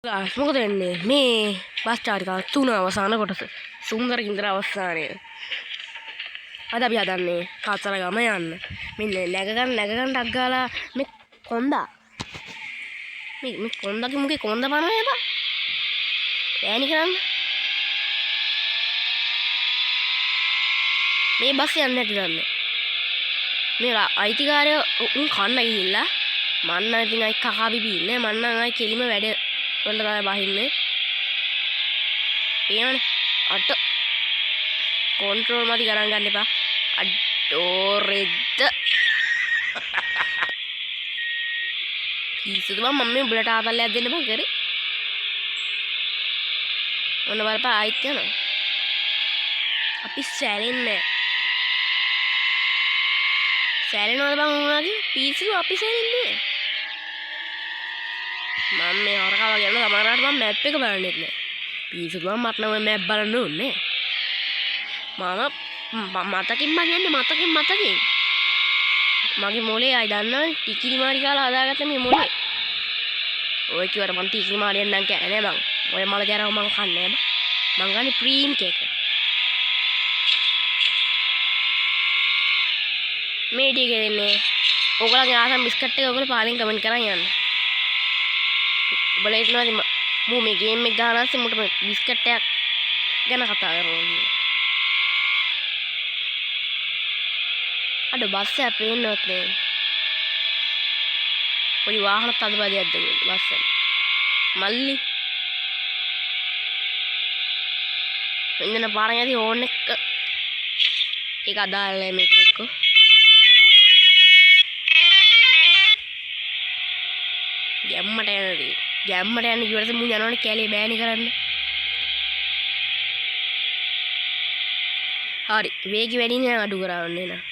මොකද වෙන්නේ මේ බස් චාරික තුන අවසාන කොටස සුන්දර ඉන්ද්‍ර අවස්ථානය. අද අපි හදන්නේ කාචර ගම යන්න. මෙන්න නැගගන්න ටක් ගාලා මේ කොන්දා මේ කොන්දාගේ මුගේ කොන්ද පනවන්නේ බා. ඈනි කරන්න. මේ බස් යන්නේ නැති දන්නේ. මේ අයිතිකාරය උන් කන්න ගිහිල්ලා මන්න ඉතින් අයි කකා බිබි ඉන්නේ. මන්න අයි කෙලිම වැඩ වලට තමයි බහින්නේ. පේනවනේ. අට කන්ට්‍රෝල් මදි ගණන් ගන්න එපා. අඩෝ රෙද්ද. පිස්සුද මම මේ උඹලට ආතල්ලයක් දෙන්න බං කරේ. ඔන්න බලපන් ආයිත් යනවා. අපි සැලෙන්නේ සැලෙනවද බං උනාගේ? පිස්සු අපි සැලෙන්නේ. මම මේ හරකා වගේ යන සමහරවිට මම මැප් එක බලන්නේ නැහැ. පිස්සු මම මට නම් මැප් බලන්න ඕනේ. මම මතකින් මතකින් මගේ මොලේ අය දන්නවනේ ටිකිරි මාරි කාලා හදාගත්ත මේ මොලේ. ඔය කිව්වට මම ටිකිරි මාරියෙන් නම් කෑනේ බං. ඔය මල ජරව මම කන්නේ බං. මං ගන්නේ ප්‍රීම් කේක්. මේ ටික දෙන්නේ. ඔයගොල්ලන්ගේ ආසම් බිස්කට් එක ඔයගොල්ලෝ පාලින් කමෙන්ට් කරන් යන්න. ඔයගොල්ලෝ හිතනවාද මූ මේ ගේම් එක ගහන අස්සේ මුට බිස්කට් එකක් ගැන කතා කරනවා කියලා. අද බස් එක පේන්නවත් නෑ. පොඩි වාහන තදබදයක්ද බස් එක. මල්ලි. මෙන්න පාරෙන් යදී ඕන් එක. ඒක අදාළ නෑ මේකට එක්ක. ගැම්මට යනදී. ගැම්මට යන්න කිව්වට මූ යනවනේ කැලේ බෑනි කරන්න. හරි. වේගي වැඩි නෑ අඩු කරවන්නේ නා.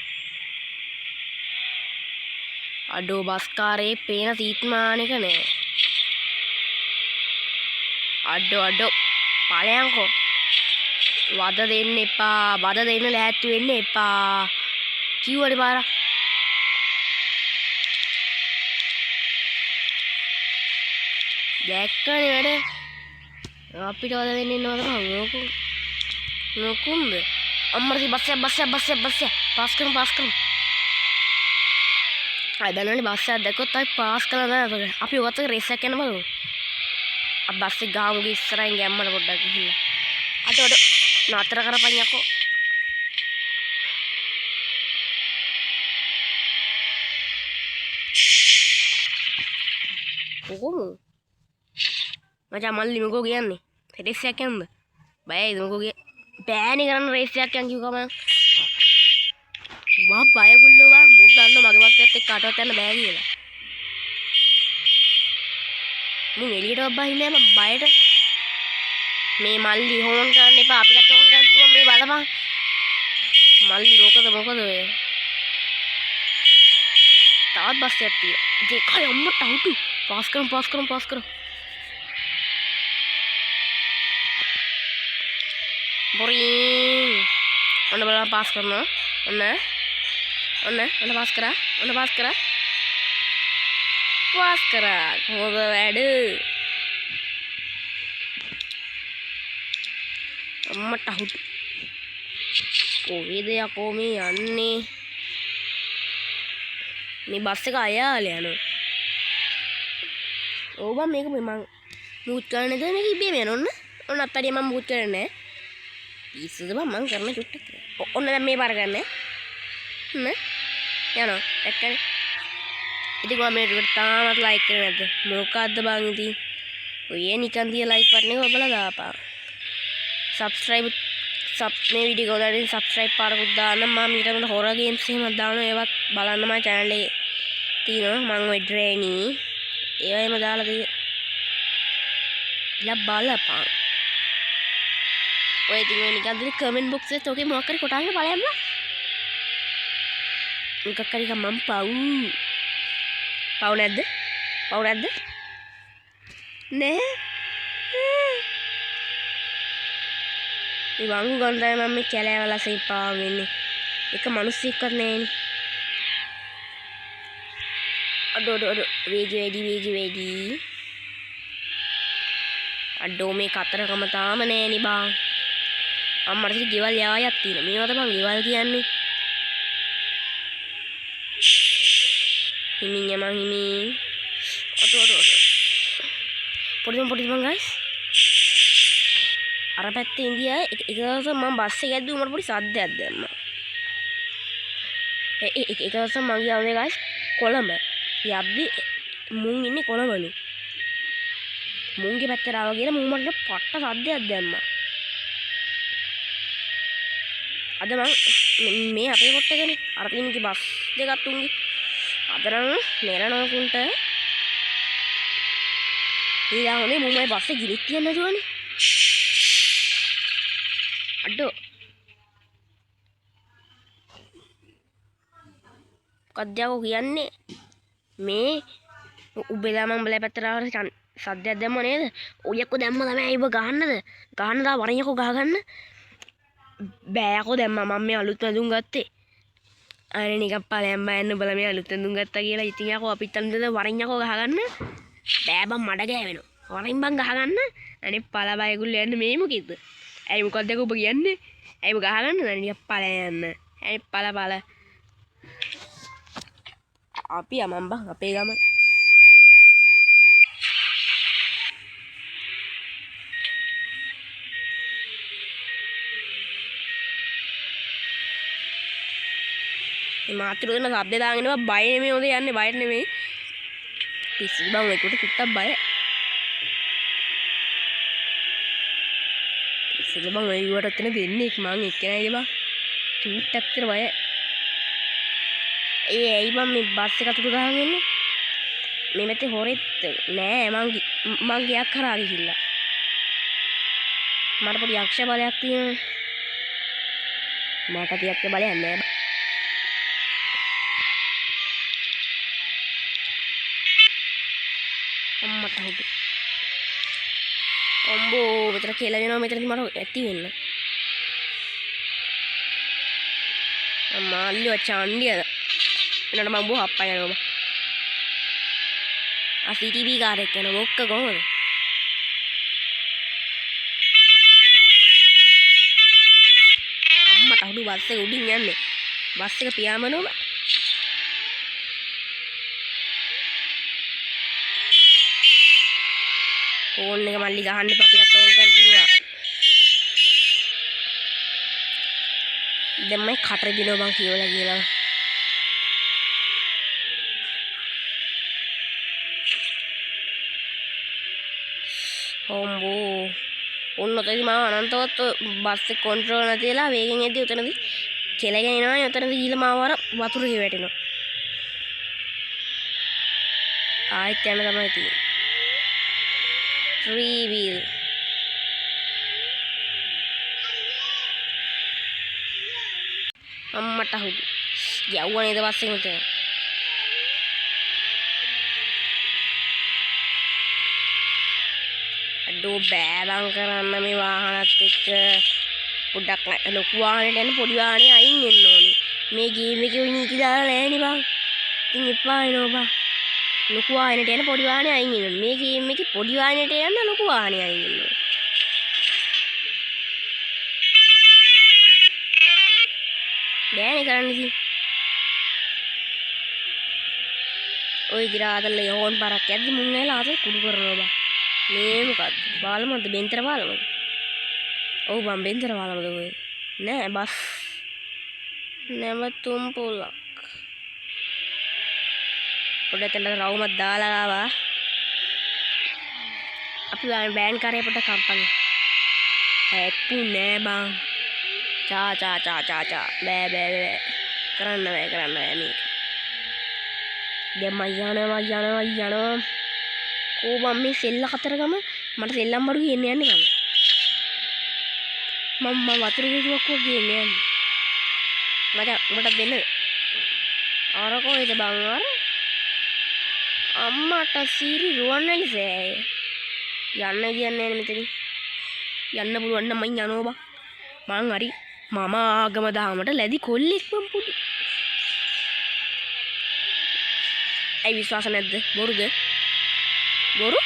අඩෝ බස්කාරේ පේන සීත්මානික නෑ. අඩෝ ඵලයන්කෝ. වද දෙන්න එපා. වද දෙන්න ලෑස්ති වෙන්න එපා. කිව්වනේ පාරක්. දැක්කනේ වැඩ. අපිට වද දෙන්න ඉන්නවද බං? නොකුම්ද? අම්මරි බස් පාස් කරමු. අය දන්නවනේ බස් එකක් දැක්කොත් අපි පාස් කරලා නෑ. අපි ඔයත් එක්ක රේස් එකක් යන්න බලමු. අපි බස් එක ගාමුගේ ඉස්සරහින් ගැම්මල පොඩ්ඩක් ගිහිල්ලා. අද නතර කරපන් යකෝ. කොහොමද? මචං මල්ලි මොකෝ කියන්නේ? රේස් එකක් යන්නද? බයයිද මොකෝ බෑනේ කරන්න රේස් එකක් යන්න කිව්ව ගමන්. මම බයගුල්ලෝ බං මුත් දන්න මගේ බස් එකත් එක්ක කාටවත් යන්න බෑ කියලා. මම එළියට බහින්නේ මම බයට. මේ මල්ලි හොන් කරන්න එපා. අපිට හොන් කරන්න පුළුවන් මේ බලපන්. මල්ලි මොකද ඔය? තාත් බස් එකක් තියෙනවා. දෙකයි අම්මට අවුටු. පාස් කරමු. බොරින්. ඔන්න බලන්න පාස් කරනවා. ඔන්න පාස් කරා. කොහොමද වැඩ? අම්මට අහුටු. කොහෙද යකෝ මේ යන්නේ? මේ බස් එක අයාලේ යනවා. ඕ බං මේක මම මූට් කරන්නේ නැද මේක ඉබේම යනවා. ඔන්න අත්තරිය මම මූට් කරන්නේ නැහැ. පිස්සුද බං මං කරන චුට්ටක්. ඔන්න දැන් මේ පාර ගන්න. යනවා දැක්කනේ. ඉතින් මම මේකට තාමත් ලයික් කරේ නැද්ද? මොකද්ද බං ඉතින්? ඔය නිකන් තිය ලයික් බටන් එක ඔබලා දාපන්. සබ්ස්ක්‍රයිබ් මේ වීඩියෝ එක ඔයාලට සබ්ස්ක්‍රයිබ් පාරකුත් දාන්න. මම ඊට හොර ගේම්ස් එහෙම දානවා. ඒවත් බලන්න මම channel එකේ තියෙනවා. මම ඔය ඩ්‍රේනි ඒවා එහෙම දාලා තියෙනවා. බලපන්. ඔය ඉතින් ඔය නිකන් දෙන කමෙන්ට් බොක්ස් එකේ ඔකේ මොකක් හරි කොටාගෙන බලයන්ම. මොකක් හරි මම පව් නැද්ද? නෑ. මේ වංගු ගන්දයි මම මේ කැලෑවල සීපා වෙන්නේ. එක මිනිස්සෙක්වත් නෑනේ. අඩෝ වේගි වැඩි අඩෝ මේ කතරගම තාම නෑනි බං. අම්මට ඉතින් ගෙවල් යායක් තියෙන. මේවද බං ගෙවල් කියන්නේ? හිමින් යමන් හිමින්. ඔටෝ. පොඩි බං guys. අර පැත්තේ ඉන්දියා එක දවසක් මම බස් එක යද්දි උඹට පොඩි සද්දයක් දැම්මා. එක දවසක් මම ගියා guys කොළඹ. යද්දි මුන් ඉන්නේ කොළඹලු. මුන්ගේ පැත්තට ආවා කියලා මුන් මට පට්ට සද්දයක් දැම්මා. අද මම මේ අපේ කොට්ටකනේ අර පින්ගේ බස් දෙකක් තුන්ගේ. අද නම් නෙරනකුන්ට ඊළා හොනේ මුමයි බස් එක ගිරිත් තියන්න නැතුවනේ. අඩෝ කද්දයෝ කියන්නේ මේ උබෙලා මම බල පැත්තට ආවට සද්දයක් දැම්ම නේද? ඔයක්කො දැම්ම තමයි අයිව ගහන්න දා වරණයකෝ ගහගන්න බෑයකෝ දැම්මා. මම මේ අලුත් වැඳුම් ගත්තේ. අනේ නිකන් ඵලයන් බයන්න උඹලා මේ අලුත් වැඳුම් ගත්තා කියලා. ඉතින් යකෝ අපිත් අන්දද වරණයකෝ ගහගන්න බෑ බං මඩ ගෑවෙනවා. වරින් බං ගහගන්න. අනේ පළ බයගුල් යන්න මේ මොකෙද? ඇයි මොකක්ද ඔබ කියන්නේ? ඇයි ඔබ ගහගන්න නිකන් ඵල යන්න. ඇයි පළ අපි යමන් බං අපේ ගම. මාතෘ වෙන શબ્ද දාගෙනවා බය නෙමෙයි හොඳ යන්නේ බය නෙමෙයි පිස්සු බං ඒකට චුට්ටක් බය පිස්සු බං ඔය වට එතන දෙන්නේ මං එක්කනයිද බං චුට්ටක් විතර බය ඇයි මම මේ බස් එක අතුරු ගහන් ඉන්නේ මේ මෙතේ හොරෙත් නෑ මං ගියක් කරා ගිහිල්ලා මට පොඩි යක්ෂ බලයක් තියෙනවා මට තියක්ක බලයක් නෑ අම්මට හුදු ඔම්බෝ මෙතන කියලා වෙනවා මෙතනදි මට ඇති වෙන්න අම්මාල්ලිව චාන්ඩියද එනට මම බෝ හප්පා යනවා ආ CCTV කාර්යයක් යන මොක්ක කොහොමද අම්මට හුදු බස් එක උඩින් යන්නේ බස් එක පියාඹනවා ෆෝන් එක මල්ලි ගහන්න එපා අපිට ඕන් කරන්න පුළුවන්. දැන් මම කටර දිනව බං කියලා කියලා. හොම්බෝ. ඔන්නතේදී මම අනන්තවත් බස් එක කන්ට්‍රෝල් නැතිලා වේගෙන් යද්දි උතනදී කෙලගෙන එනවා උතනදී ගිහලා මාව අර වතුරේ වැටෙනවා. ආයෙත් යන්න තමයි තියෙන්නේ. Free wheel අම්මට හුදු යවුවා නේද බස් එක මෙතන අඩෝ බෑලම් කරන්න මේ වාහනත් එක්ක පොඩ්ඩක් ලොකු වාහනේට යන්න පොඩි වාහනේ අයින් වෙන්න ඕනේ මේ ගේම් එකේ නීති දාලා නෑනේ බං ඉතින් එපා එනවා බං ලොකු වාහනේට යන පොඩි වාහනේ අයින් වෙනවා. මේ ගේම් එකේ පොඩි වාහනේට යන ලොකු වාහනේ අයින් වෙනවා. බෑනේ කරන්න ඉතින්. ඔය ගිරාදල්ල යෝන් පාරක් යද්දි මුන් ඇවිල්ලා ආතල් කුඩු කරනවා බං. මේ මොකද්ද? බාලමද බෙන්තර බාලමද? ඔව් බං බෙන්තර බාලමද ඔය. නෑ බස්. නැවතුම් පොලක්. පොඩ්ඩක් රවුමක් දාලා ආවා. අපි බෑන් කරේ පොඩ්ඩක් කම්පන්. ඇප්පු නෑ බං. චා බෑ. කරන්න බෑ මේක. දැන් මම යනවා. ඕ මම මේ සෙල්ල කතරගම මට සෙල්ලම් බඩු ගේන්න යන්නේ මම වතුර විදුවක් වගේ ගේන්න යන්නේ. මට දෙන්න. අර කොහෙද බං අර? අම්මට සීරි රුවන්වැලි සෑය යන්න කියන්නේ නෑනේ මෙතනින් යන්න පුළුවන් නම් මං යනවා බං මං හරි මම ආගම දහමට ලැබි කොල්ලෙක් මං පුදු ඇයි විශ්වාස නැද්ද බොරුද බොරු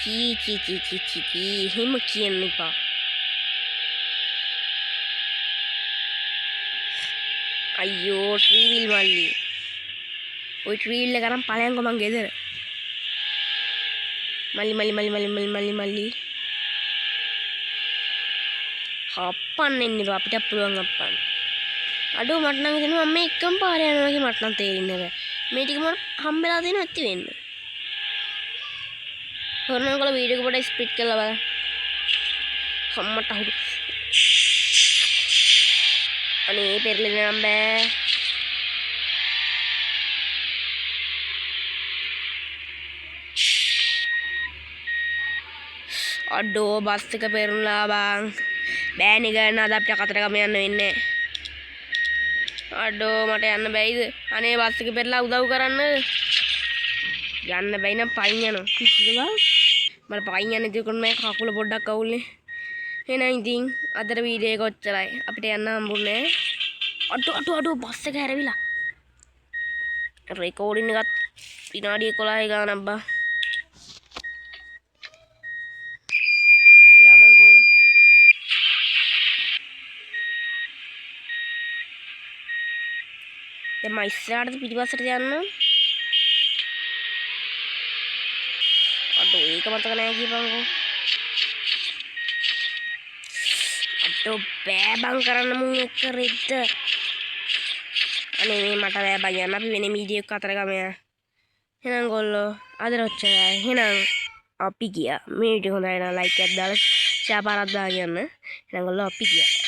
කී හිම කියන්න එපා. අයියෝ ට්‍රීවිල් මල්ලි. ඔය ට්‍රීවිල් එක අරන් ඵලයන්කො මං ගෙදර. මල්ලි. හප්පන්න එන්න එපා අපිට පුළුවන් අප්පන්න. අඩෝ මට නම් හිතෙනවා මම එකම පාරේ යනවා වගේ මට නම් තේරෙන්නේ නැහැ. මේ ටික මට හම්බෙලා දෙන ඇති වෙන්න. හොරනකොල වීඩියෝ එක පොඩ්ඩක් ස්ප්ලිට් කරලා බලන්න. අම්මට අහුඩු. අනේ පෙරලෙන්න නම් බෑ. අඩෝ බස් එක පෙරළුණා බං. බෑනේ ගන්න අද අපිට කතරගම යන්න වෙන්නේ. අඩෝ මට යන්න බැයිද? අනේ බස් එක පෙරලා උදව් කරන්න. යන්න බැයි නම් පයින් යනවා. කිසිද බං? මට පයින් යන්න ඉතින් මේ කකුල පොඩ්ඩක් අවුල්නේ. එහෙනම් ඉතින් අදට වීඩියෝ එක ඔච්චරයි. අපිට යන්න හම්බුනේ. අඩෝ බස් එක හැරවිලා. රෙකෝඩින් එකත් විනාඩි 11 ගානක් බා. යාමන් කොහෙද? දැන් මම ඉස්සරහට පිටිපස්සට යන්න. අඩෝ ඒක මතක නැහැ කියපන්කෝ. අඩෝ බෑ බං කරන්න මුන් එක්ක රෙද්ද. අනේ මේ මට බෑ බං යන්න අපි වෙන වීඩියෝ එකක් අතර ගම යන්න. එහෙනම් ගොල්ලෝ අද රොච්චරයි. එහෙනම් අපි ගියා. මේ වීඩියෝ හොඳයි නම් ලයික් එකක් දාලා ෂෙයා පාරක් දාගෙන යන්න. එහෙනම් ගොල්ලෝ අපි ගියා.